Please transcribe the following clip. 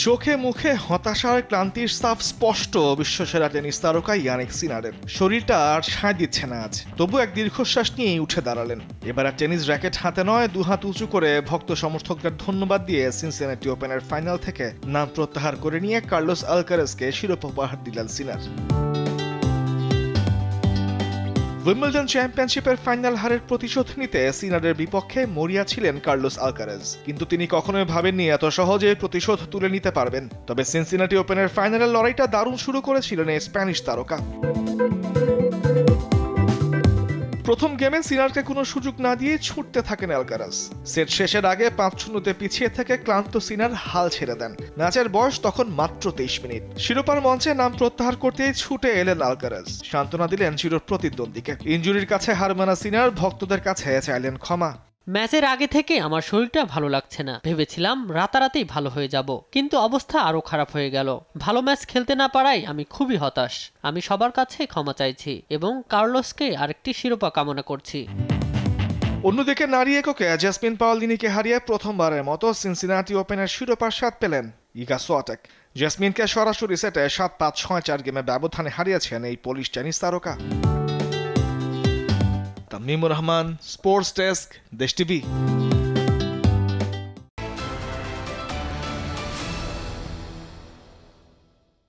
চোখে মুখে হতাশার ক্লান্তির ছাপ স্পষ্ট বিশ্বসেরা টেনিস তারকা ইয়ানিক সিনারের। শরীরটা আর সায় দিচ্ছে না আজ, তবু এক দীর্ঘশ্বাস নিয়েই উঠে দাঁড়ালেন। এবার আর টেনিস র্যাকেট হাতে নয়, দুহাত উঁচু করে ভক্ত সমর্থকদের ধন্যবাদ দিয়ে সিনসিনাটি ওপেনের ফাইনাল থেকে নাম প্রত্যাহার করে নিয়ে কার্লোস আলকারেজকে শিরোপা উপহার দিলেন সিনার। উইম্বলডন চ্যাম্পিয়নশিপের ফাইনাল হারের প্রতিশোধ নিতে সিনারের বিপক্ষে মরিয়া ছিলেন কার্লোস আলকারেজ, কিন্তু তিনি কখনোই ভাবেননি এত সহজে প্রতিশোধ তুলে নিতে পারবেন। তবে সিনসিনাটি ওপেনের ফাইনালের লড়াইটা দারুণ শুরু করেছিলেন এই স্প্যানিশ তারকা। প্রথম গেমে সিনারকে কোনো সুযোগ না দিয়ে ছুটতে থাকেন আলকারাজ। সেট শেষের আগে 5-0 পিছিয়ে থেকে ক্লান্ত সিনার হাল ছেড়ে দেন। ম্যাচের বয়স তখন মাত্র 23 মিনিট। শিরোপার মঞ্চে নাম প্রত্যাহার করতেই ছুটে এলেন আলকারাজ, সান্ত্বনা দিলেন চির প্রতিদ্বন্দ্বীকে। ইনজুরির কাছে হার মানা সিনার ভক্তদের কাছে চাইলেন ক্ষমা। ম্যাচের আগে থেকে আমার শরীরটা ভালো লাগছে না, ভেবেছিলাম রাতারাতেই ভালো হয়ে যাব, কিন্তু অবস্থা আরো খারাপ হয়ে গেল। ভালো ম্যাচ খেলতে না পারায় আমি খুবই হতাশ। আমি সবার কাছে ক্ষমা চাইছি এবং কার্লোসকে আরেকটি শিরোপা কামনা করছি। অন্যদিকে নারী এককে জ্যাসমিন পাওলিনিকে হারিয়ে প্রথমবারের মতো সিনসিনাটি ওপেনের শিরোপার স্বাদ পেলেন ইগা সোয়াটেক। জ্যাসমিনকে সরাসরি সেটে 7-5, 6-4 গেমে ব্যবধানে হারিয়েছেন এই পোলিশ টেনিস তারকা। তামিমুর রহমান, স্পোর্টস ডেস্ক, দেশ টিভি।